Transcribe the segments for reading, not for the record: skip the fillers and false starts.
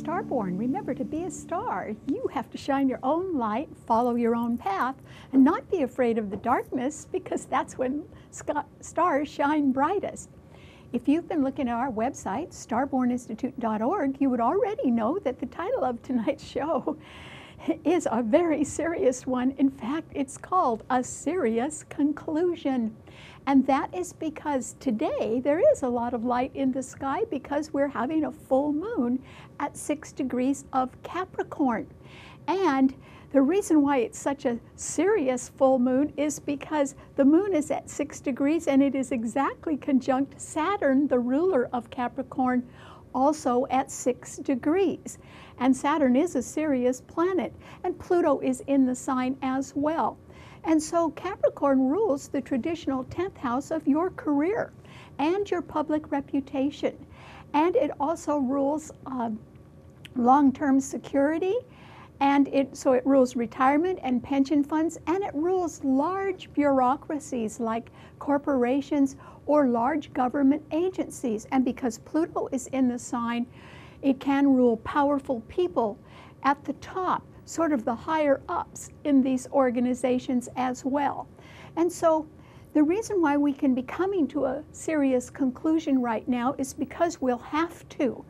STARBORN. Remember, to be a star, you have to shine your own light, follow your own path, and not be afraid of the darkness, because that's when stars shine brightest. If you've been looking at our website, starborninstitute.org, you would already know that the title of tonight's show is a very serious one. In fact, it's called A Serious Conclusion. And that is because today there is a lot of light in the sky because we're having a full moon at 6 degrees of Capricorn. And the reason why it's such a serious full moon is because the moon is at 6 degrees and it is exactly conjunct Saturn, the ruler of Capricorn, also at 6 degrees. And Saturn is a serious planet, and Pluto is in the sign as well. And so Capricorn rules the traditional 10th house of your career and your public reputation. And it also rules long-term security, and so it rules retirement and pension funds, and it rules large bureaucracies like corporations or large government agencies. And because Pluto is in the sign, it can rule powerful people at the top, sort of the higher ups in these organizations as well. And so the reason why we can be coming to a serious conclusion right now is because we'll have to.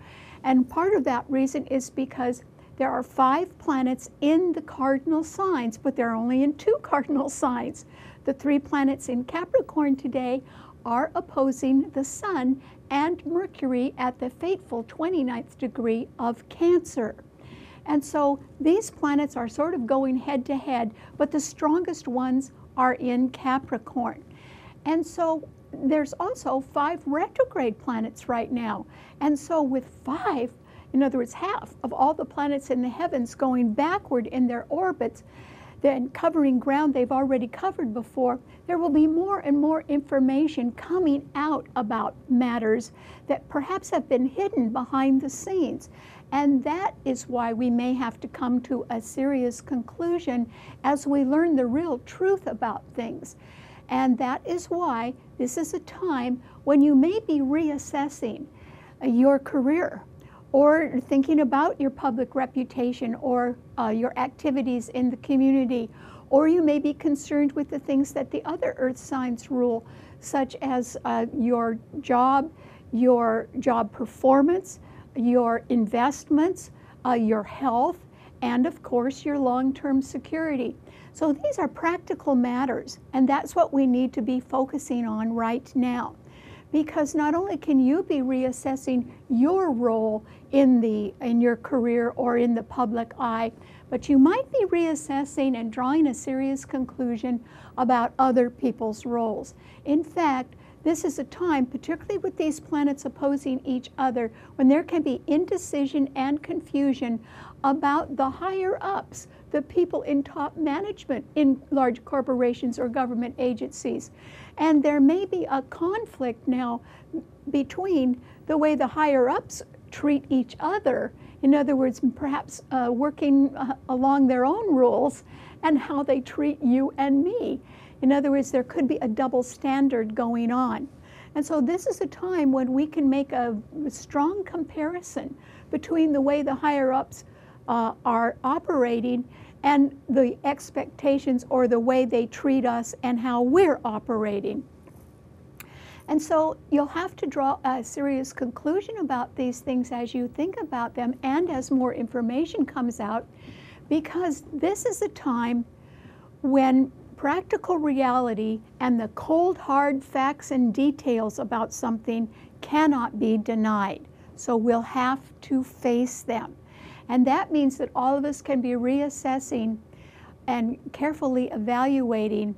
And part of that reason is because there are 5 planets in the cardinal signs, but they're only in 2 cardinal signs. The 3 planets in Capricorn today are opposing the Sun and Mercury at the fateful 29th degree of Cancer. And so these planets are sort of going head to head, but the strongest ones are in Capricorn. And so there's also 5 retrograde planets right now. And so with 5, in other words, half of all the planets in the heavens going backward in their orbits, then covering ground they've already covered before, there will be more and more information coming out about matters that perhaps have been hidden behind the scenes. And that is why we may have to come to a serious conclusion as we learn the real truth about things. And that is why this is a time when you may be reassessing your career, or thinking about your public reputation, or your activities in the community, or you may be concerned with the things that the other earth signs rule, such as your job performance, your investments, your health, and of course your long-term security. So these are practical matters, and that's what we need to be focusing on right now. Because not only can you be reassessing your role in your career or in the public eye, but you might be reassessing and drawing a serious conclusion about other people's roles. In fact, this is a time, particularly with these planets opposing each other, when there can be indecision and confusion about the higher ups, the people in top management in large corporations or government agencies. And there may be a conflict now between the way the higher ups treat each other, in other words, perhaps working along their own rules, and how they treat you and me. In other words, there could be a double standard going on. And so this is a time when we can make a strong comparison between the way the higher ups are operating and the expectations or the way they treat us and how we're operating. And so you'll have to draw a serious conclusion about these things as you think about them and as more information comes out, because this is a time when practical reality and the cold, hard facts and details about something cannot be denied. So we'll have to face them. And that means that all of us can be reassessing and carefully evaluating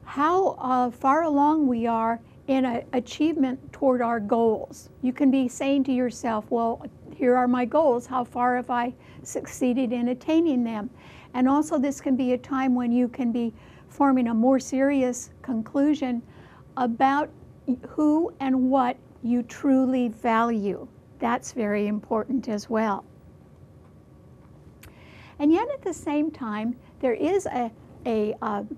how far along we are in an achievement toward our goals. You can be saying to yourself, well, here are my goals. How far have I succeeded in attaining them? And also this can be a time when you can be forming a more serious conclusion about who and what you truly value. That's very important as well. And yet at the same time, there is a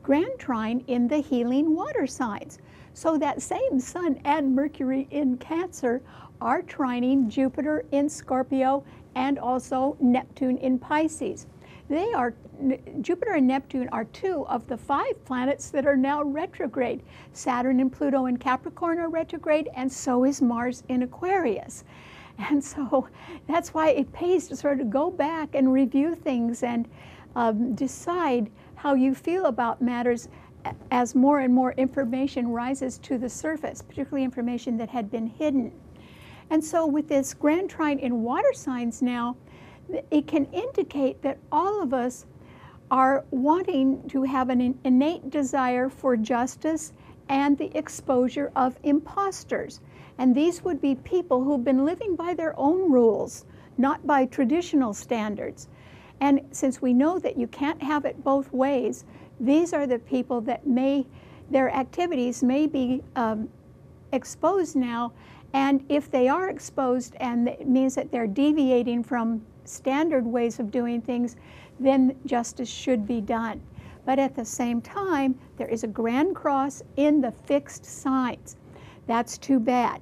grand trine in the healing water signs. So that same Sun and Mercury in Cancer are trining Jupiter in Scorpio and also Neptune in Pisces. Jupiter and Neptune are 2 of the 5 planets that are now retrograde. Saturn and Pluto in Capricorn are retrograde, and so is Mars in Aquarius. And so that's why it pays to sort of go back and review things and decide how you feel about matters as more and more information rises to the surface, particularly information that had been hidden. And so with this grand trine in water signs now, it can indicate that all of us are wanting to have an innate desire for justice and the exposure of impostors. And these would be people who've been living by their own rules, not by traditional standards. And since we know that you can't have it both ways, these are the people that their activities may be exposed now. And if they are exposed and it means that they're deviating from standard ways of doing things, then justice should be done. But at the same time, there is a grand cross in the fixed signs. That's too bad,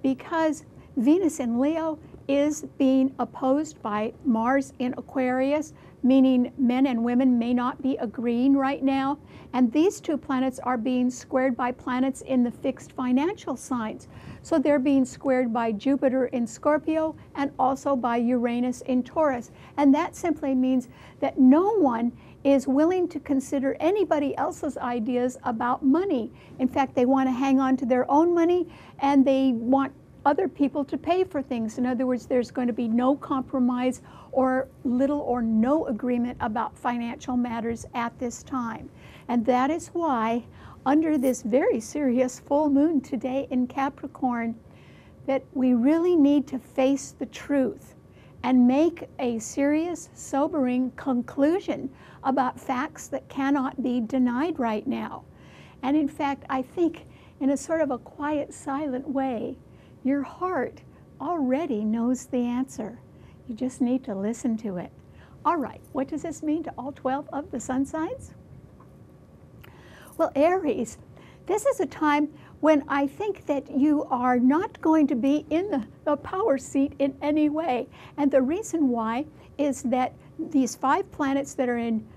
because Venus in Leo is being opposed by Mars in Aquarius, meaning men and women may not be agreeing right now. And these 2 planets are being squared by planets in the fixed financial signs. So they're being squared by Jupiter in Scorpio and also by Uranus in Taurus. And that simply means that no one is willing to consider anybody else's ideas about money. In fact, they want to hang on to their own money, and they want other people to pay for things. In other words, there's going to be no compromise or little or no agreement about financial matters at this time. And that is why, under this very serious full moon today in Capricorn, that we really need to face the truth and make a serious, sobering conclusion about facts that cannot be denied right now. And in fact, I think in a sort of a quiet, silent way, your heart already knows the answer. You just need to listen to it. All right, what does this mean to all 12 of the sun signs? Well, Aries, this is a time when I think that you are not going to be in the power seat in any way. And the reason why is that these 5 planets that are in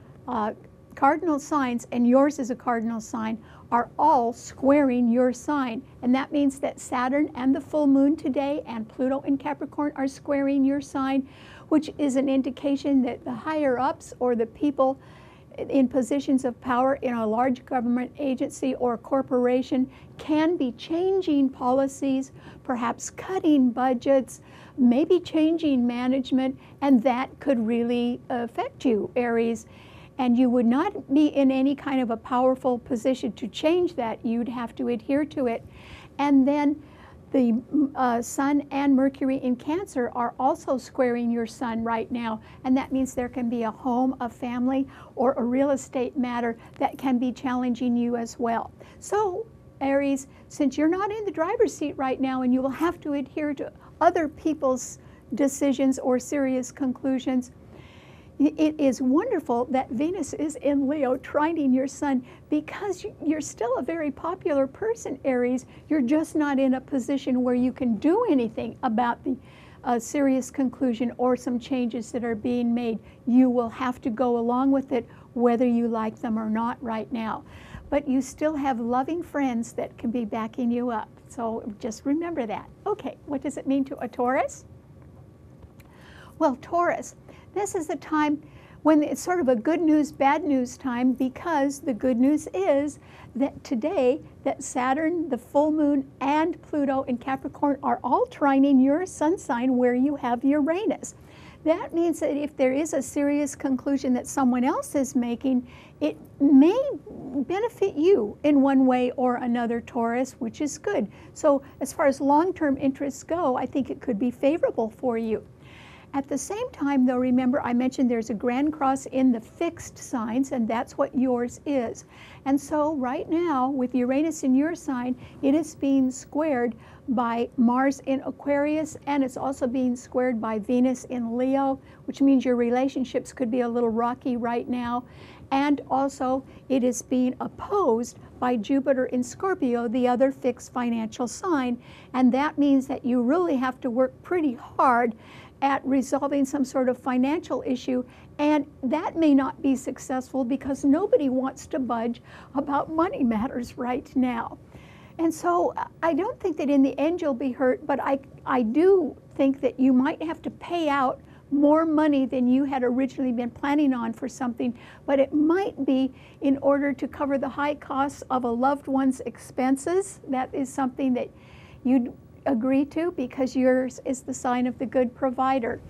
cardinal signs, and yours is a cardinal sign, are all squaring your sign. And that means that Saturn and the full moon today and Pluto in Capricorn are squaring your sign, which is an indication that the higher ups or the people in positions of power in a large government agency or corporation can be changing policies, perhaps cutting budgets, maybe changing management, and that could really affect you, Aries. And you would not be in any kind of a powerful position to change that. You'd have to adhere to it. And then the Sun and Mercury in Cancer are also squaring your Sun right now. And that means there can be a home, a family, or a real estate matter that can be challenging you as well. So, Aries, since you're not in the driver's seat right now and you will have to adhere to other people's decisions or serious conclusions, it is wonderful that Venus is in Leo trining your Sun, because you're still a very popular person, Aries. You're just not in a position where you can do anything about the serious conclusion or some changes that are being made. You will have to go along with it whether you like them or not right now. But you still have loving friends that can be backing you up. So just remember that. Okay, what does it mean to a Taurus? Well, Taurus, this is a time when it's sort of a good news, bad news time, because the good news is that today that Saturn, the full moon, and Pluto in Capricorn are all trining your sun sign where you have Uranus. That means that if there is a serious conclusion that someone else is making, it may benefit you in one way or another, Taurus, which is good. So as far as long-term interests go, I think it could be favorable for you. At the same time, though, remember I mentioned there's a grand cross in the fixed signs, and that's what yours is. And so right now, with Uranus in your sign, it is being squared by Mars in Aquarius, and it's also being squared by Venus in Leo, which means your relationships could be a little rocky right now. And also, it is being opposed by Jupiter in Scorpio, the other fixed financial sign. And that means that you really have to work pretty hard at resolving some sort of financial issue, and that may not be successful because nobody wants to budge about money matters right now. And so I don't think that in the end you'll be hurt, but I do think that you might have to pay out more money than you had originally been planning on for something, but it might be in order to cover the high costs of a loved one's expenses. That is something that you'd agree to because yours is the sign of the good provider.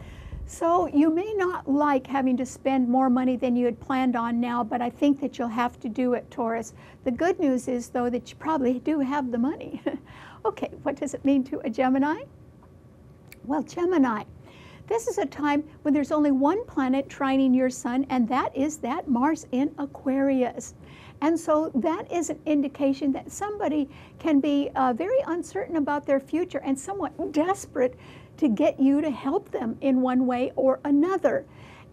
So you may not like having to spend more money than you had planned on now, but I think that you'll have to do it, Taurus. The good news is, though, that you probably do have the money. Okay, what does it mean to a Gemini? Well, Gemini, this is a time when there's only one planet trining your sun, and that is that Mars in Aquarius. And so that is an indication that somebody can be very uncertain about their future and somewhat desperate to get you to help them in one way or another.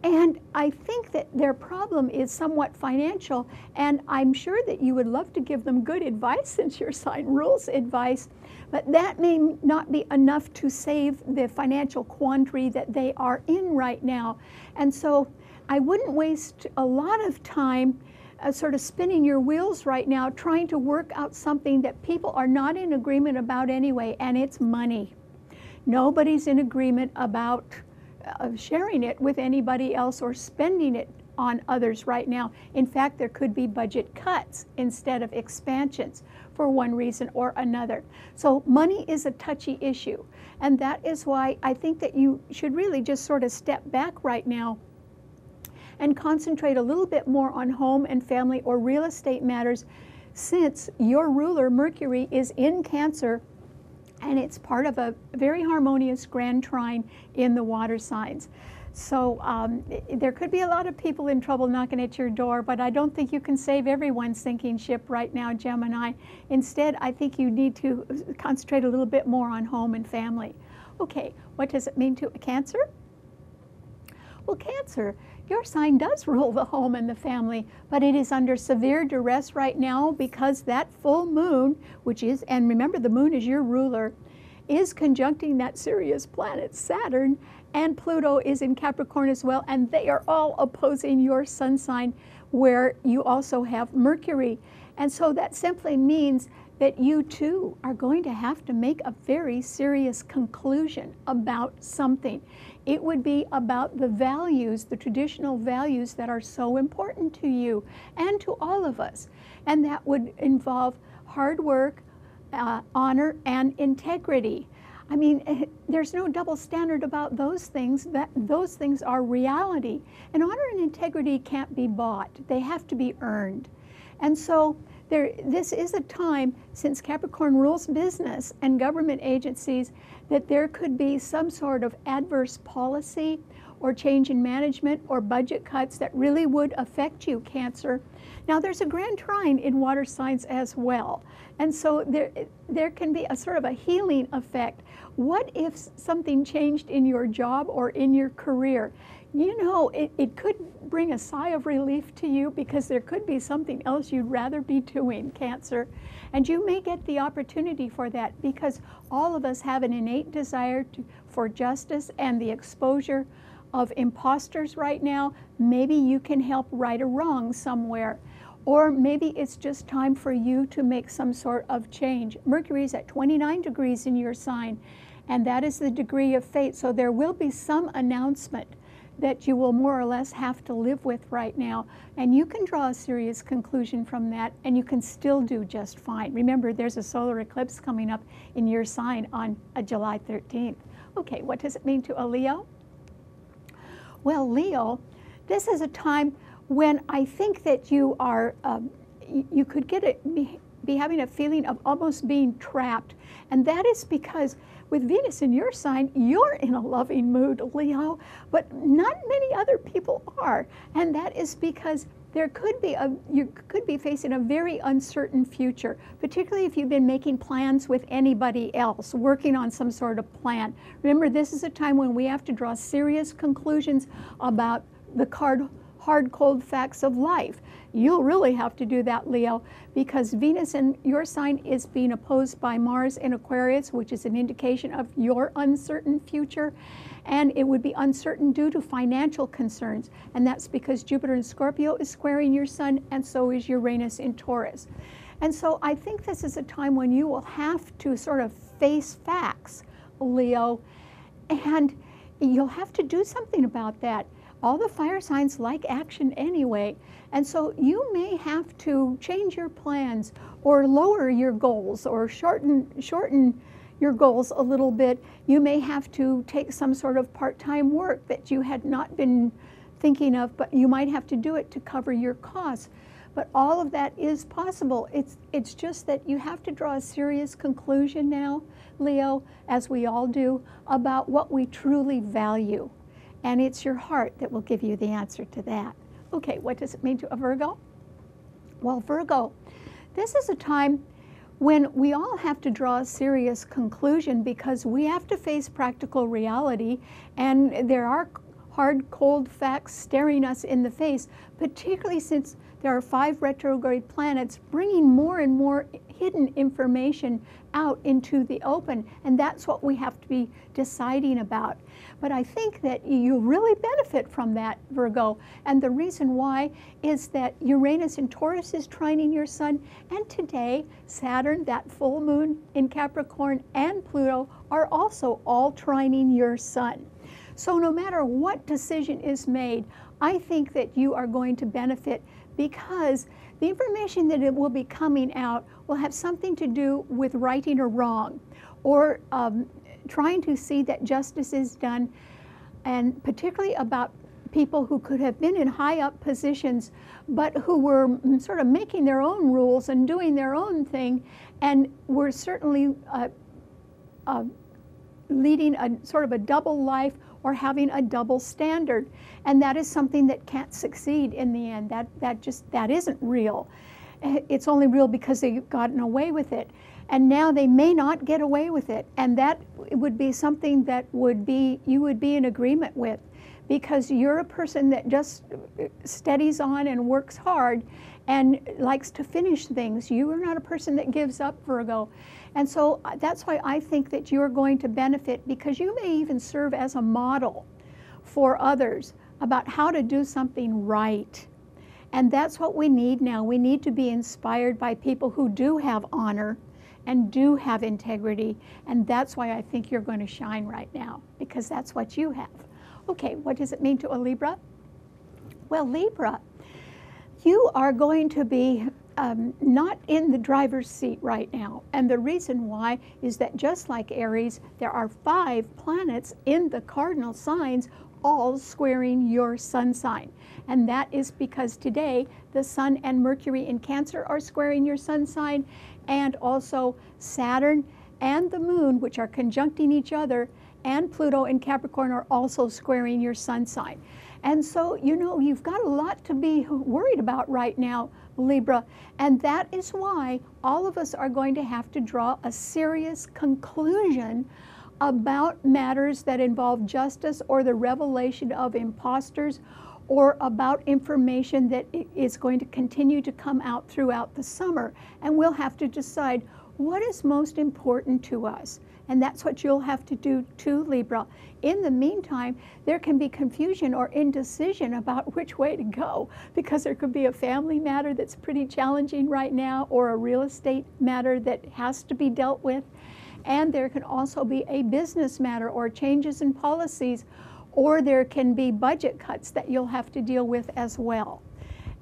And I think that their problem is somewhat financial, and I'm sure that you would love to give them good advice since your sign rules advice, but that may not be enough to save the financial quandary that they are in right now. And so I wouldn't waste a lot of time sort of spinning your wheels right now trying to work out something that people are not in agreement about anyway, and it's money. Nobody's in agreement about sharing it with anybody else or spending it on others right now. In fact, there could be budget cuts instead of expansions for one reason or another. So money is a touchy issue, and that is why I think that you should really just sort of step back right now and concentrate a little bit more on home and family or real estate matters, since your ruler, Mercury, is in Cancer, and it's part of a very harmonious grand trine in the water signs. So there could be a lot of people in trouble knocking at your door, but I don't think you can save everyone's sinking ship right now, Gemini. Instead, I think you need to concentrate a little bit more on home and family. Okay, what does it mean to a Cancer? Well, Cancer, your sign does rule the home and the family, but it is under severe duress right now because that full moon, which is, and remember the moon is your ruler, is conjuncting that Sirius planet Saturn, and Pluto is in Capricorn as well, and they are all opposing your sun sign where you also have Mercury. And so that simply means that you too are going to have to make a very serious conclusion about something. It would be about the values, the traditional values that are so important to you and to all of us. And that would involve hard work, honor, and integrity. I mean, there's no double standard about those things. Those things are reality. And honor and integrity can't be bought. They have to be earned. And so this is a time, since Capricorn rules business and government agencies, that there could be some sort of adverse policy or change in management or budget cuts that really would affect you, Cancer. Now, there's a grand trine in water signs as well. And so there can be a sort of a healing effect. What if something changed in your job or in your career? You know, it could bring a sigh of relief to you because there could be something else you'd rather be doing, Cancer. And you may get the opportunity for that because all of us have an innate desire for justice and the exposure of imposters right now. Maybe you can help right a wrong somewhere. Or maybe it's just time for you to make some sort of change. Mercury is at 29 degrees in your sign, and that is the degree of fate. So there will be some announcement that you will more or less have to live with right now. And you can draw a serious conclusion from that, and you can still do just fine. Remember, there's a solar eclipse coming up in your sign on July 13th. Okay, what does it mean to a Leo? Well, Leo, this is a time when I think that you are, you could be having a feeling of almost being trapped. And that is because with Venus in your sign, you're in a loving mood, Leo, but not many other people are. And that is because there could be you could be facing a very uncertain future, particularly if you've been making plans with anybody else, working on some sort of plan. Remember, this is a time when we have to draw serious conclusions about the card hard, cold facts of life. You'll really have to do that, Leo, because Venus in your sign is being opposed by Mars in Aquarius, which is an indication of your uncertain future. And it would be uncertain due to financial concerns. And that's because Jupiter in Scorpio is squaring your sun, and so is Uranus in Taurus. And so I think this is a time when you will have to sort of face facts, Leo, and you'll have to do something about that. All the fire signs like action anyway, and so you may have to change your plans or lower your goals or shorten your goals a little bit. You may have to take some sort of part-time work that you had not been thinking of, but you might have to do it to cover your costs. But all of that is possible. It's just that you have to draw a serious conclusion now, Leo, as we all do, about what we truly value. And it's your heart that will give you the answer to that. Okay, what does it mean to a Virgo? Well, Virgo, this is a time when we all have to draw a serious conclusion because we have to face practical reality, and there are hard, cold facts staring us in the face, particularly since there are 5 retrograde planets bringing more and more hidden information out into the open, and that's what we have to be deciding about. But I think that you really benefit from that, Virgo, and the reason why is that Uranus in Taurus is trining your sun, and today Saturn, that full moon in Capricorn, and Pluto are also all trining your sun. So no matter what decision is made, I think that you are going to benefit because the information that it will be coming out will have something to do with righting or wrong, or trying to see that justice is done, and particularly about people who could have been in high up positions, but who were sort of making their own rules and doing their own thing, and were certainly leading a sort of a double life or having a double standard. And that is something that can't succeed in the end. That isn't real. It's only real because they've gotten away with it. And now they may not get away with it. And that would be something that you would be in agreement with, because you're a person that just steadies on and works hard and likes to finish things. You are not a person that gives up, Virgo. And so that's why I think that you're going to benefit, because you may even serve as a model for others about how to do something right. And that's what we need now. We need to be inspired by people who do have honor and do have integrity. And that's why I think you're going to shine right now, because that's what you have. Okay, what does it mean to a Libra? Well, Libra, you are going to be not in the driver's seat right now. And the reason why is that just like Aries, there are 5 planets in the cardinal signs all squaring your sun sign. And that is because today the Sun and Mercury in Cancer are squaring your sun sign, and also Saturn and the Moon, which are conjuncting each other, and Pluto in Capricorn are also squaring your sun sign. And so, you know, you've got a lot to be worried about right now, Libra, and that is why all of us are going to have to draw a serious conclusion about matters that involve justice or the revelation of impostors, or about information that is going to continue to come out throughout the summer. And we'll have to decide what is most important to us. And that's what you'll have to do too, Libra. In the meantime, there can be confusion or indecision about which way to go, because there could be a family matter that's pretty challenging right now, or a real estate matter that has to be dealt with. And there can also be a business matter or changes in policies, or there can be budget cuts that you'll have to deal with as well.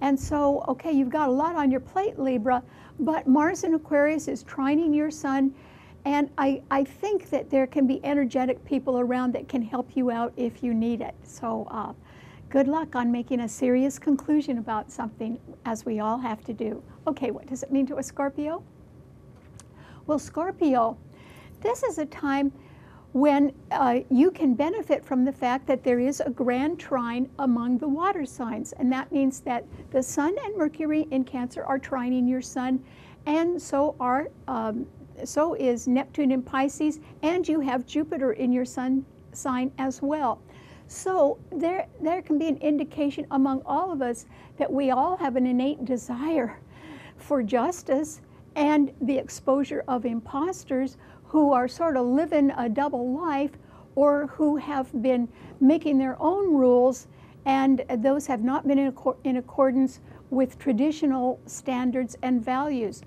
And so, okay, you've got a lot on your plate, Libra, but Mars in Aquarius is trining your sun. And I think that there can be energetic people around that can help you out if you need it. So good luck on making a serious conclusion about something, as we all have to do. Okay, what does it mean to a Scorpio? Well, Scorpio, this is a time when you can benefit from the fact that there is a grand trine among the water signs. And that means that the Sun and Mercury in Cancer are trining your sun, and so is Neptune in Pisces, and you have Jupiter in your sun sign as well. So there can be an indication among all of us that we all have an innate desire for justice, and the exposure of imposters who are sort of living a double life, or who have been making their own rules, and those have not been in accordance with traditional standards and values.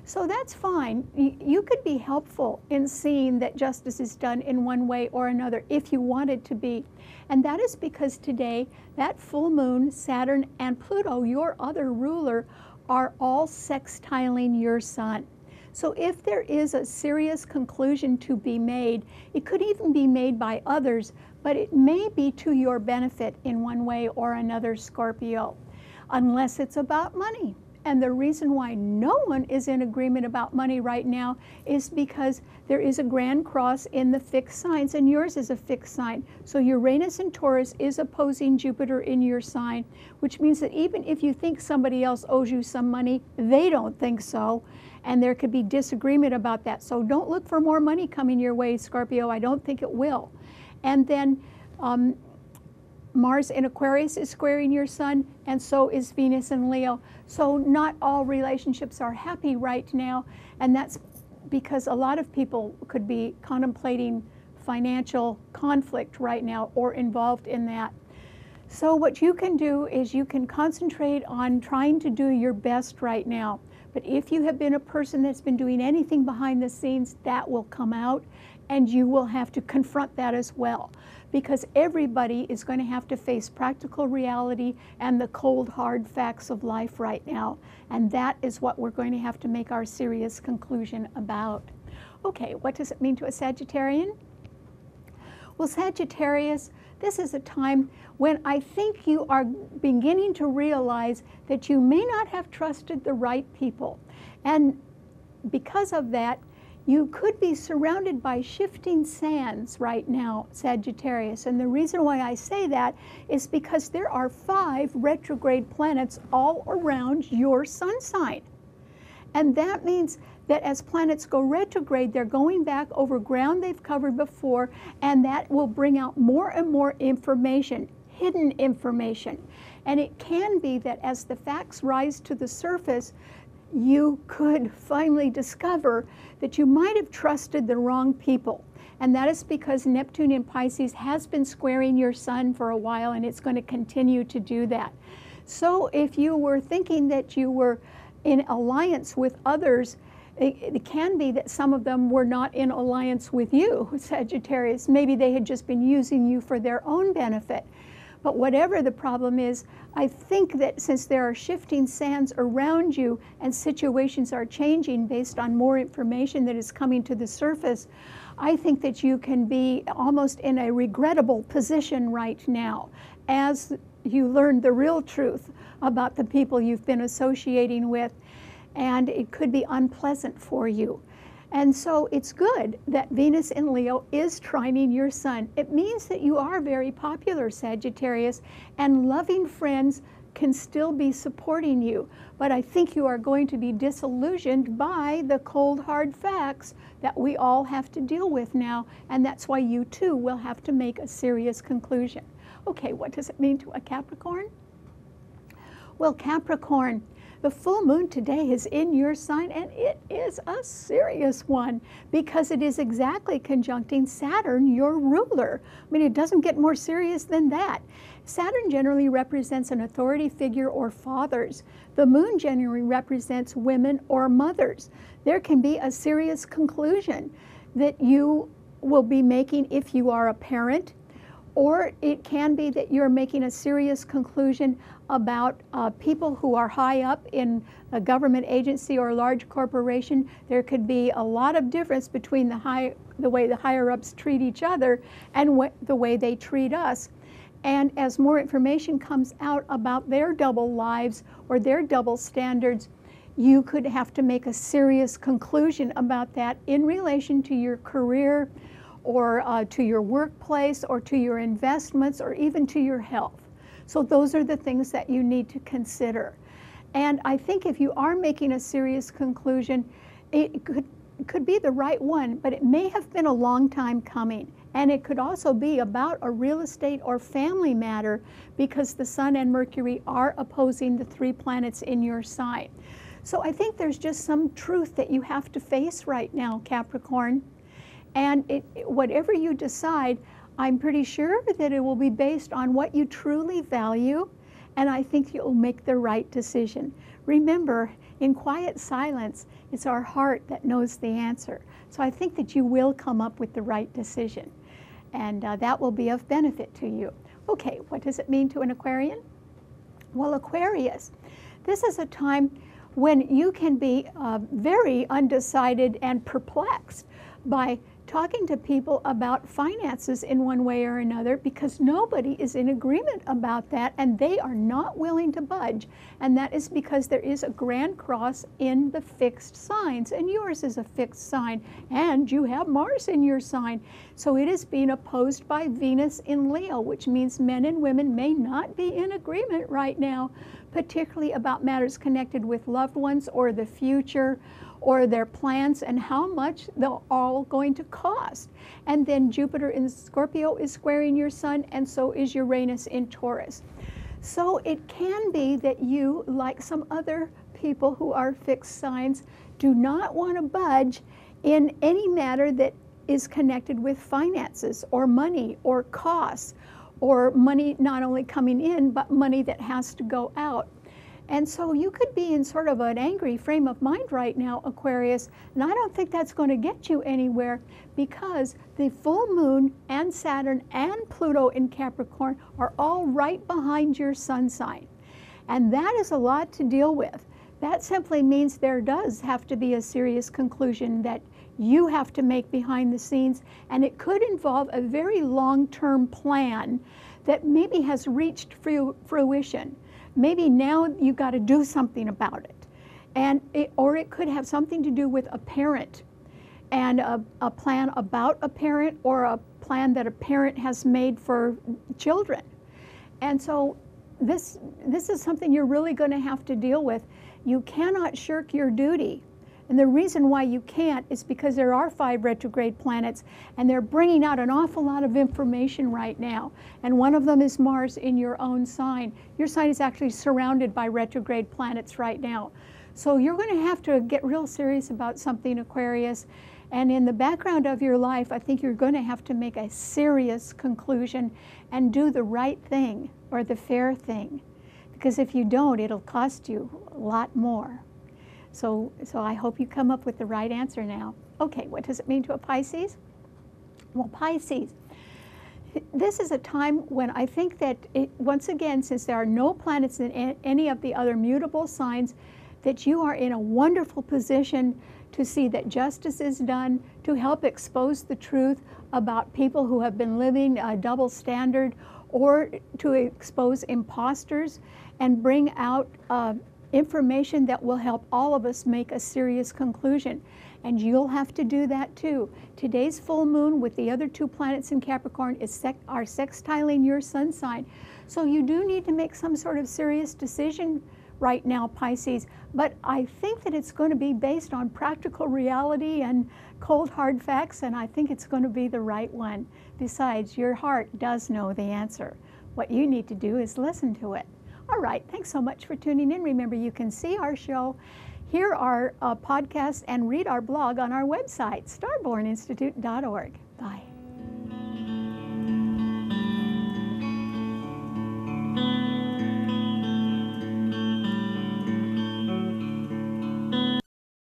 So that's fine. You could be helpful in seeing that justice is done in one way or another if you want it to be. And that is because today, that full moon, Saturn, and Pluto, your other ruler, are all sextiling your sun. So if there is a serious conclusion to be made, it could even be made by others, but it may be to your benefit in one way or another, Scorpio, unless it's about money. And the reason why no one is in agreement about money right now is because there is a grand cross in the fixed signs, and yours is a fixed sign. So Uranus and Taurus is opposing Jupiter in your sign, which means that even if you think somebody else owes you some money, they don't think so. And there could be disagreement about that. So don't look for more money coming your way, Scorpio. I don't think it will. And then Mars in Aquarius is squaring your sun, and so is Venus in Leo. So not all relationships are happy right now, and that's because a lot of people could be contemplating financial conflict right now or involved in that. So what you can do is you can concentrate on trying to do your best right now. But if you have been a person that's been doing anything behind the scenes, that will come out, and you will have to confront that as well, because everybody is going to have to face practical reality and the cold, hard facts of life right now. And that is what we're going to have to make our serious conclusion about. Okay, what does it mean to a Sagittarian? Well, Sagittarius, this is a time when I think you are beginning to realize that you may not have trusted the right people. And because of that, you could be surrounded by shifting sands right now, Sagittarius. And the reason why I say that is because there are 5 retrograde planets all around your sun sign. And that means that as planets go retrograde, they're going back over ground they've covered before, and that will bring out more and more information, hidden information. And it can be that as the facts rise to the surface, you could finally discover that you might have trusted the wrong people. And that is because Neptune in Pisces has been squaring your sun for a while, and it's going to continue to do that. So if you were thinking that you were in alliance with others, it can be that some of them were not in alliance with you, Sagittarius. Maybe they had just been using you for their own benefit. But whatever the problem is, I think that since there are shifting sands around you and situations are changing based on more information that is coming to the surface, I think that you can be almost in a regrettable position right now as you learn the real truth about the people you've been associating with, and it could be unpleasant for you. And so it's good that Venus in Leo is trining your sun. It means that you are very popular, Sagittarius, and loving friends can still be supporting you. But I think you are going to be disillusioned by the cold, hard facts that we all have to deal with now, and that's why you too will have to make a serious conclusion. Okay, what does it mean to a Capricorn? Well, Capricorn, the full moon today is in your sign, and it is a serious one because it is exactly conjuncting Saturn, your ruler. I mean, it doesn't get more serious than that. Saturn generally represents an authority figure or fathers. The moon generally represents women or mothers. There can be a serious conclusion that you will be making if you are a parent, or it can be that you're making a serious conclusion about people who are high up in a government agency or a large corporation. There could be a lot of difference between the way the higher-ups treat each other and the way they treat us. And as more information comes out about their double lives or their double standards, you could have to make a serious conclusion about that in relation to your career, or to your workplace, or to your investments, or even to your health. So those are the things that you need to consider. And I think if you are making a serious conclusion, it could be the right one, but it may have been a long time coming. And it could also be about a real estate or family matter because the Sun and Mercury are opposing the 3 planets in your sign. So I think there's just some truth that you have to face right now, Capricorn. And whatever you decide, I'm pretty sure that it will be based on what you truly value, and I think you'll make the right decision. Remember, in quiet silence, it's our heart that knows the answer. So I think that you will come up with the right decision, and that will be of benefit to you. Okay, what does it mean to an Aquarian? Well, Aquarius, this is a time when you can be very undecided and perplexed by talking to people about finances in one way or another, because nobody is in agreement about that and they are not willing to budge. And that is because there is a grand cross in the fixed signs, and yours is a fixed sign, and you have Mars in your sign. So it is being opposed by Venus in Leo, which means men and women may not be in agreement right now, particularly about matters connected with loved ones or the future, or their plans and how much they're all going to cost. And then Jupiter in Scorpio is squaring your Sun, and so is Uranus in Taurus. So it can be that you, like some other people who are fixed signs, do not want to budge in any matter that is connected with finances or money or costs, or money not only coming in, but money that has to go out. And so you could be in sort of an angry frame of mind right now, Aquarius, and I don't think that's going to get you anywhere, because the full moon and Saturn and Pluto in Capricorn are all right behind your Sun sign. And that is a lot to deal with. That simply means there does have to be a serious conclusion that you have to make behind the scenes, and it could involve a very long-term plan that maybe has reached fruition. Maybe now you've got to do something about it. Or it could have something to do with a parent, and a plan about a parent, or a plan that a parent has made for children. And so this is something you're really going to have to deal with. You cannot shirk your duty. And the reason why you can't is because there are 5 retrograde planets, and they're bringing out an awful lot of information right now. And one of them is Mars in your own sign. Your sign is actually surrounded by retrograde planets right now. So you're going to have to get real serious about something, Aquarius. And in the background of your life, I think you're going to have to make a serious conclusion and do the right thing, or the fair thing. Because if you don't, it'll cost you a lot more. So I hope you come up with the right answer now. Okay, what does it mean to a Pisces? Well, Pisces, this is a time when I think that, once again, since there are no planets in any of the other mutable signs, that you are in a wonderful position to see that justice is done, to help expose the truth about people who have been living a double standard, or to expose imposters and bring out information that will help all of us make a serious conclusion. And you'll have to do that too. Today's full moon with the other 2 planets in Capricorn are sextiling your Sun sign. So you do need to make some sort of serious decision right now, Pisces. But I think that it's going to be based on practical reality and cold hard facts, and I think it's going to be the right one. Besides, your heart does know the answer. What you need to do is listen to it. All right, thanks so much for tuning in. Remember, you can see our show, hear our podcast, and read our blog on our website, starborninstitute.org. Bye.